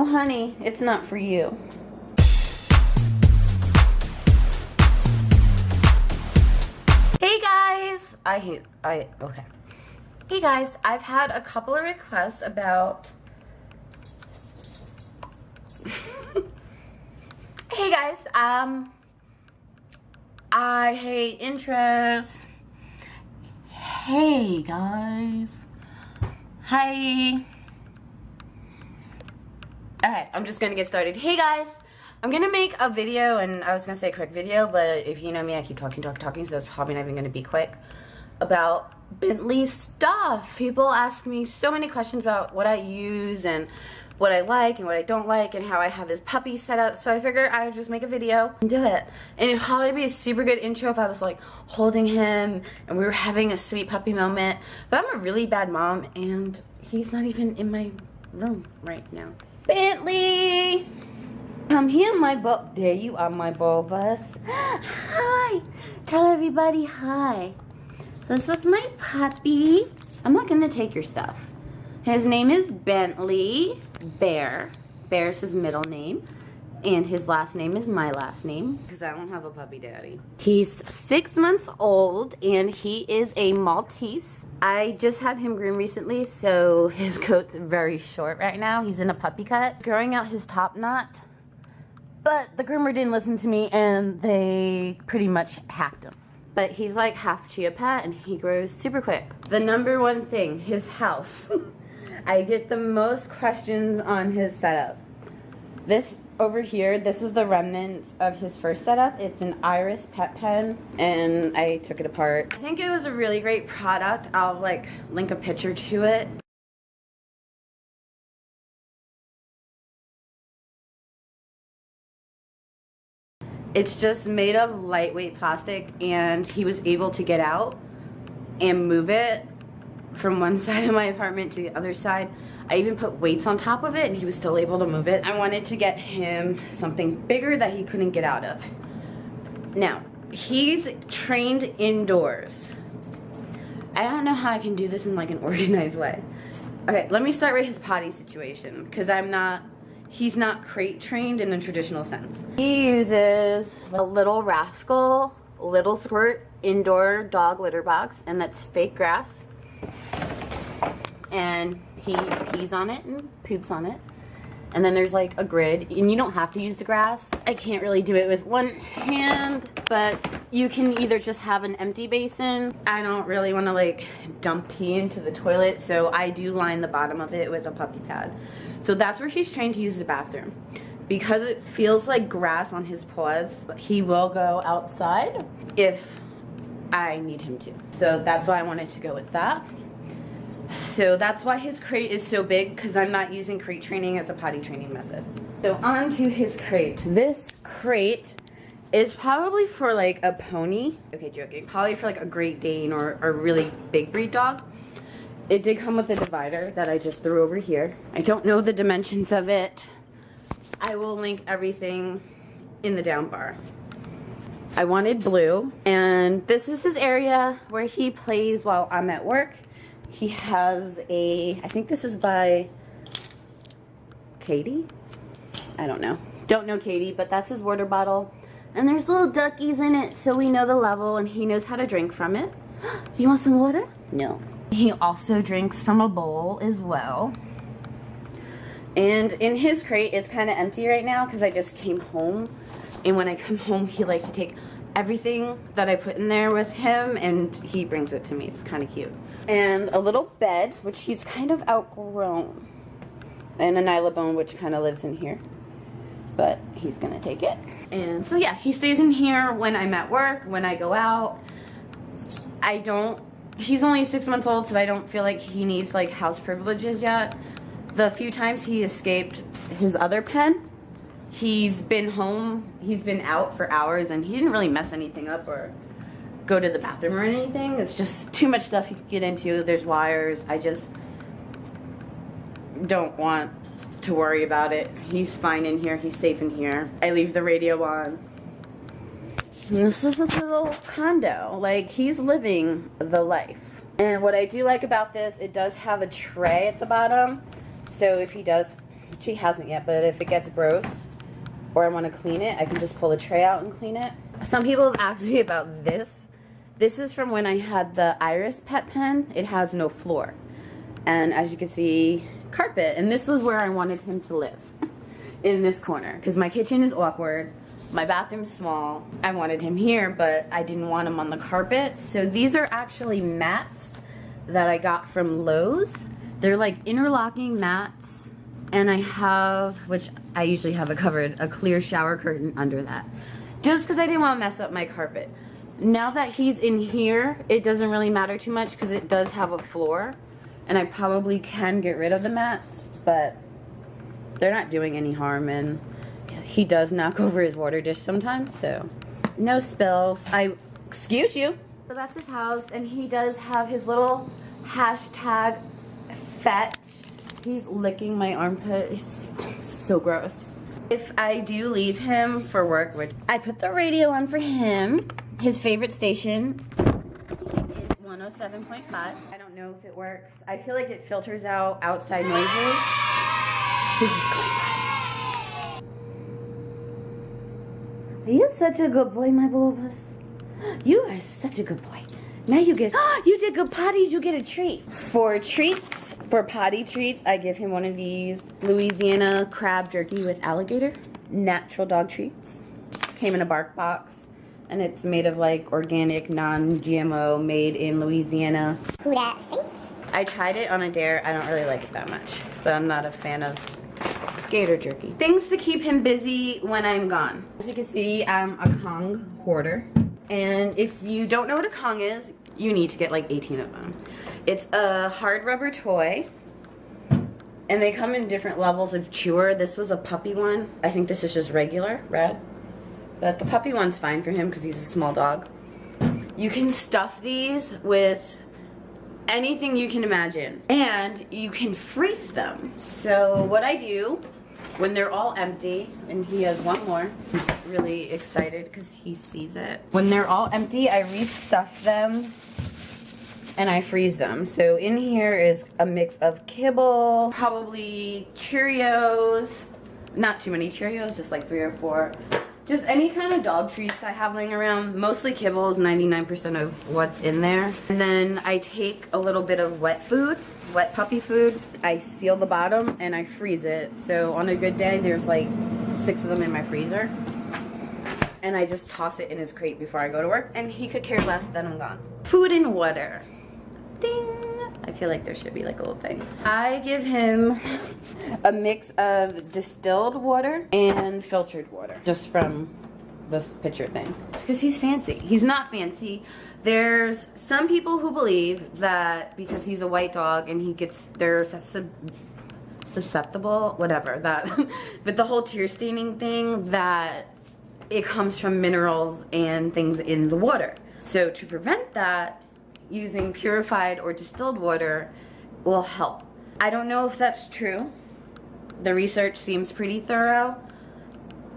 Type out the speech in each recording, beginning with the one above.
No, honey, it's not for you. Hey guys! Okay. Hey guys, I've had a couple of requests about... Hey guys, I hate interest. Hey guys. Hi. Okay, I'm just gonna get started. Hey guys, I'm gonna make a video, and I was gonna say a quick video, but if you know me, I keep talking, so it's probably not even gonna be quick, about Bentley stuff. People ask me so many questions about what I use and what I like and what I don't like and how I have this puppy set up, so I figured I would just make a video and do it. And it'd probably be a super good intro if I was like holding him and we were having a sweet puppy moment, but I'm a really bad mom and he's not even in my room right now. Bentley! Come here, my bulb. There you are, my bulbous. Hi! Tell everybody hi. This is my puppy. I'm not gonna take your stuff. His name is Bentley Bear. Bear's his middle name. And his last name is my last name, because I don't have a puppy daddy. He's 6 months old, and he is a Maltese. I just had him groomed recently, so his coat's very short right now. He's in a puppy cut. Growing out his top knot, but the groomer didn't listen to me, and they pretty much hacked him. But he's like half Chia Pet, and he grows super quick. The number one thing, his house. I get the most questions on his setup. This over here, this is the remnants of his first setup. It's an Iris pet pen, and I took it apart. I think it was a really great product. I'll like link a picture to it. It's just made of lightweight plastic, and he was able to get out and move it from one side of my apartment to the other side. I even put weights on top of it, and he was still able to move it. I wanted to get him something bigger that he couldn't get out of. Now, he's trained indoors. I don't know how I can do this in like an organized way. Okay, let me start with his potty situation, because he's not crate trained in a traditional sense. He uses a Little Rascal Little Squirt indoor dog litter box, and that's fake grass. And he pees on it and poops on it. And then there's like a grid, and you don't have to use the grass. I can't really do it with one hand, but you can either just have an empty basin. I don't really want to like dump pee into the toilet, so I do line the bottom of it with a puppy pad. So that's where he's trained to use the bathroom. Because it feels like grass on his paws, he will go outside if I need him to. So that's why I wanted to go with that. So that's why his crate is so big, because I'm not using crate training as a potty training method. So on to his crate. This crate is probably for like a pony. Okay, joking. Probably for like a Great Dane or a really big breed dog. It did come with a divider that I just threw over here. I don't know the dimensions of it. I will link everything in the down bar. I wanted blue, and this is his area where he plays while I'm at work. He has I think this is by Katie? I don't know. Don't know Katie, but that's his water bottle. And there's little duckies in it, so we know the level, and he knows how to drink from it. You want some water? No. He also drinks from a bowl as well. And in his crate, it's kind of empty right now because I just came home. And when I come home, he likes to take everything that I put in there with him, and he brings it to me. It's kind of cute. And a little bed, which he's kind of outgrown. And a Nylabone, which kind of lives in here. But he's going to take it. And so yeah, he stays in here when I'm at work, when I go out. He's only 6 months old, so I don't feel like he needs like house privileges yet. The few times he escaped his other pen, he's been home, he's been out for hours, and he didn't really mess anything up or go to the bathroom or anything. It's just too much stuff he could get into. There's wires. I just don't want to worry about it. He's fine in here. He's safe in here. I leave the radio on. And this is his little condo. Like, he's living the life. And what I do like about this, it does have a tray at the bottom. So if he does She hasn't yet, but if it gets gross or I want to clean it, I can just pull the tray out and clean it. Some people have asked me about this. This is from when I had the Iris pet pen. It has no floor. And as you can see, carpet. And this was where I wanted him to live. In this corner. Because my kitchen is awkward. My bathroom's small. I wanted him here, but I didn't want him on the carpet. So these are actually mats that I got from Lowe's. They're like interlocking mats. And I have, which I usually have it covered, a clear shower curtain under that. Just because I didn't want to mess up my carpet. Now that he's in here, it doesn't really matter too much because it does have a floor. And I probably can get rid of the mats, but they're not doing any harm. And he does knock over his water dish sometimes, so no spills. Excuse you. So that's his house, and he does have his little hashtag fetch. He's licking my armpit. It's so gross. If I do leave him for work, which I put the radio on for him, his favorite station is 107.5. I don't know if it works. I feel like it filters out outside noises. See, he's going by. You're such a good boy, my bulbous. You are such a good boy. Now you get, you did good potties, you get a treat. For treats, for potty treats, I give him one of these Louisiana crab jerky with alligator. Natural dog treats. Came in a bark box. And it's made of like organic, non-GMO, made in Louisiana. Who dat thinks? I tried it on a dare. I don't really like it that much. But I'm not a fan of gator jerky. Things to keep him busy when I'm gone. As you can see, I'm a Kong hoarder. And if you don't know what a Kong is, you need to get like 18 of them. It's a hard rubber toy. And they come in different levels of chewer. This was a puppy one. I think this is just regular, red. But the puppy one's fine for him because he's a small dog. You can stuff these with anything you can imagine. And you can freeze them. So what I do when they're all empty, and he has one more, he's really excited because he sees it. When they're all empty, I restuff them and I freeze them. So in here is a mix of kibble, probably Cheerios, not too many Cheerios, just like 3 or 4. Just any kind of dog treats I have laying around. Mostly kibble is 99% of what's in there. And then I take a little bit of wet food, wet puppy food. I seal the bottom and I freeze it. So on a good day, there's like 6 of them in my freezer. And I just toss it in his crate before I go to work. And he could care less, then I'm gone. Food and water. Ding! I feel like there should be like a little thing. I give him a mix of distilled water and filtered water. Just from this picture thing. Because he's fancy. He's not fancy. There's some people who believe that because he's a white dog and he gets, they're susceptible, whatever, that, but the whole tear staining thing, that it comes from minerals and things in the water. So to prevent that, using purified or distilled water will help. I don't know if that's true. The research seems pretty thorough.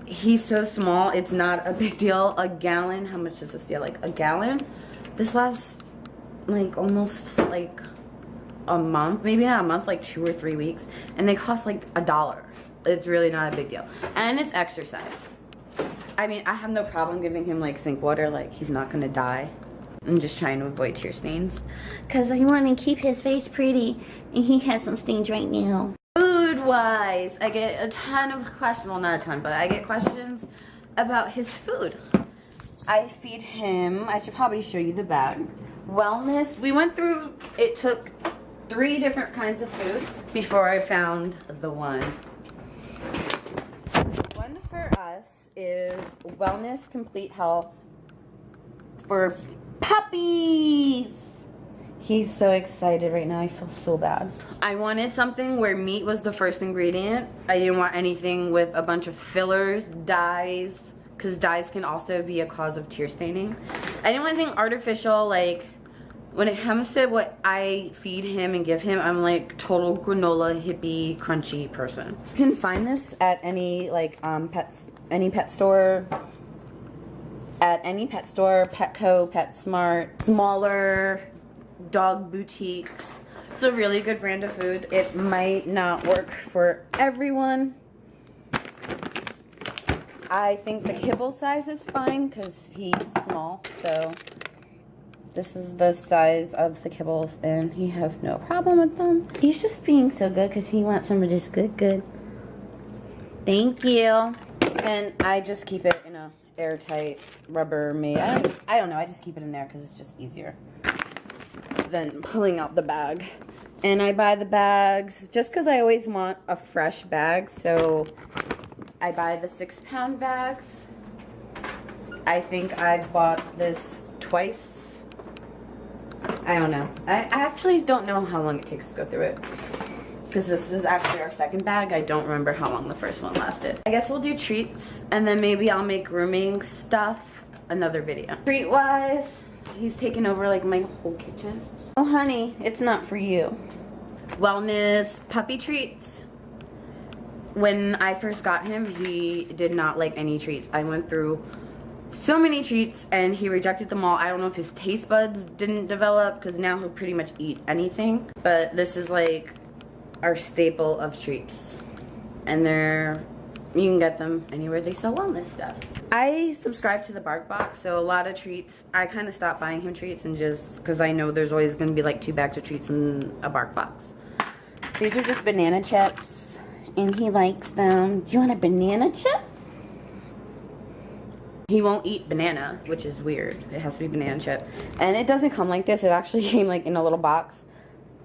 He's so small, it's not a big deal. A gallon, how much does this feel like? A gallon? This lasts like almost like a month, maybe not a month, like 2 or 3 weeks. And they cost like $1. It's really not a big deal. And it's exercise. I mean, I have no problem giving him like sink water, like he's not gonna die. I'm just trying to avoid tear stains. Because I want to keep his face pretty. And he has some stains right now. Food-wise, I get a ton of questions. Well, not a ton, but I get questions about his food. I feed him, I should probably show you the bag. Wellness, we went through, it took 3 different kinds of food before I found the one. So the one for us is Wellness Complete Health for puppies. He's so excited right now. I feel so bad. I wanted something where meat was the first ingredient. I didn't want anything with a bunch of fillers, dyes, because dyes can also be a cause of tear staining. I didn't want anything artificial. Like when it comes to what I feed him and give him, I'm like total granola hippie crunchy person. You can find this at any like any pet store. At any pet store, Petco, PetSmart, smaller dog boutiques. It's a really good brand of food. It might not work for everyone. I think the kibble size is fine because he's small, so this is the size of the kibbles and he has no problem with them. He's just being so good because he wants some of this good. Thank you. And I just keep it in a airtight Rubbermaid. I don't know, I just keep it in there because it's just easier than pulling out the bag. And I buy the bags just because I always want a fresh bag, so I buy the 6-pound bags. I think I've bought this twice. I don't know. I actually don't know how long it takes to go through it. Because this is actually our second bag. I don't remember how long the first one lasted. I guess we'll do treats. And then maybe I'll make grooming stuff another video. Treat-wise, he's taken over like my whole kitchen. Oh honey, it's not for you. Wellness puppy treats. When I first got him, he did not like any treats. I went through so many treats and he rejected them all. I don't know if his taste buds didn't develop because now he'll pretty much eat anything. But this is like our staple of treats. And you can get them anywhere they sell wellness stuff. I subscribe to the Bark Box, so a lot of treats, I kind of stopped buying him treats and just, because I know there's always going to be like 2 bags of treats in a Bark Box. These are just banana chips. And he likes them. Do you want a banana chip? He won't eat banana, which is weird. It has to be banana chip. And it doesn't come like this. It actually came like in a little box.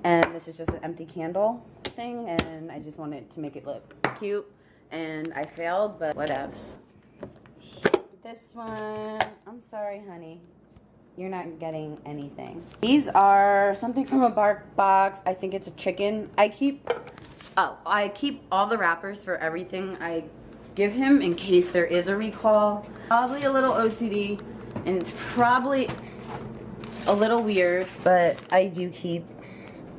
And this is just an empty candle thing. And I just wanted to make it look cute. And I failed, but whatevs. This one, I'm sorry, honey. You're not getting anything. These are something from a Bark Box. I think it's a chicken. I keep all the wrappers for everything I give him in case there is a recall. Probably a little OCD and it's probably a little weird, but I do keep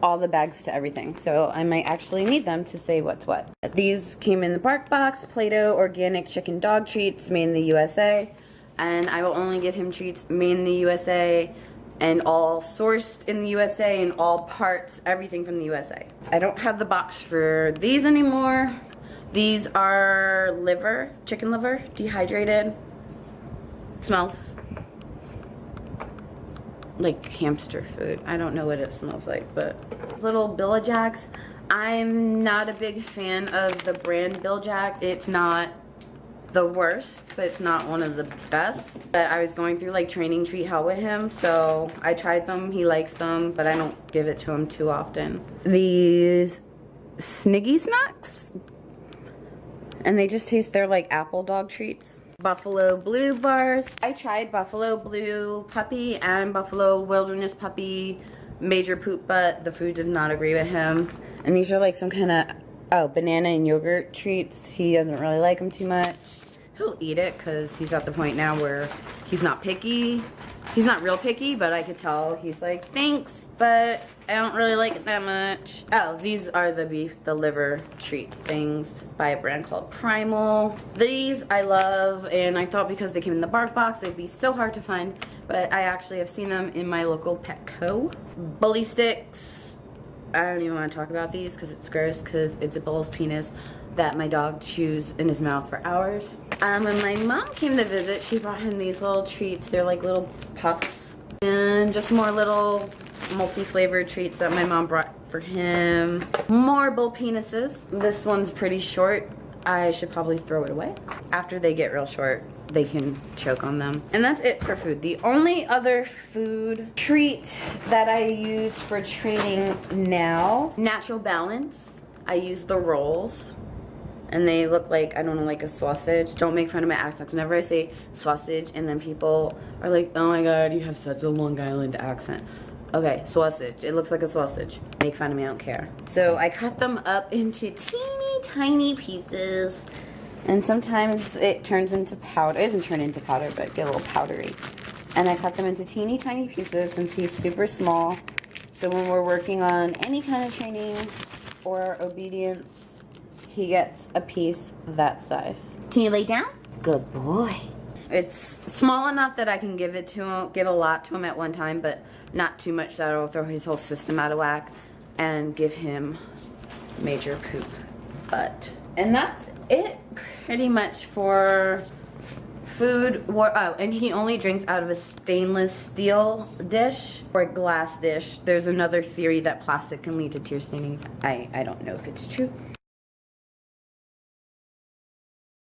all the bags to everything, so I might actually need them to say what's what. These came in the Bark Box, Play-Doh organic chicken dog treats made in the USA, and I will only give him treats made in the USA and all sourced in the USA and all parts, everything from the USA. I don't have the box for these anymore. These are liver, chicken liver, dehydrated. Smells like hamster food. I don't know what it smells like, but little Billajacks. I'm not a big fan of the brand Billajack. It's not the worst, but it's not one of the best. But I was going through like training treat hell with him, so I tried them. He likes them, but I don't give it to him too often. These Sniggy Snacks, and they just taste, they're like apple dog treats. Buffalo Blue bars. I tried Buffalo Blue Puppy and Buffalo Wilderness Puppy Major Poop Butt. The food did not agree with him. And these are like some kind of, banana and yogurt treats. He doesn't really like them too much. He'll eat it because he's at the point now where he's not picky. He's not real picky, but I could tell he's like, thanks, but I don't really like it that much. Oh, these are the liver treat things by a brand called Primal. These I love, and I thought because they came in the Bark Box, they'd be so hard to find, but I actually have seen them in my local Petco. Bully sticks. I don't even want to talk about these because it's gross, because it's a bull's penis that my dog chews in his mouth for hours. When my mom came to visit, she brought him these little treats. They're like little puffs. And just more little multi-flavored treats that my mom brought for him. More bull penises. This one's pretty short. I should probably throw it away. After they get real short, they can choke on them. And that's it for food. The only other food treat that I use for training now, Natural Balance. I use the rolls. And they look like, I don't know, like a sausage. Don't make fun of my accent. Whenever I say sausage and then people are like, oh my god, you have such a Long Island accent. Okay, sausage. It looks like a sausage. Make fun of me, I don't care. So I cut them up into teeny tiny pieces. And sometimes it turns into powder. It doesn't turn into powder, but get a little powdery. And I cut them into teeny tiny pieces since he's super small. So when we're working on any kind of training or obedience, he gets a piece that size. Can you lay down? Good boy. It's small enough that I can give a lot to him at one time, but not too much that it'll throw his whole system out of whack. and give him major poop butt. And that's it pretty much for food. Oh, and he only drinks out of a stainless steel dish or a glass dish. There's another theory that plastic can lead to tear stainings. I don't know if it's true.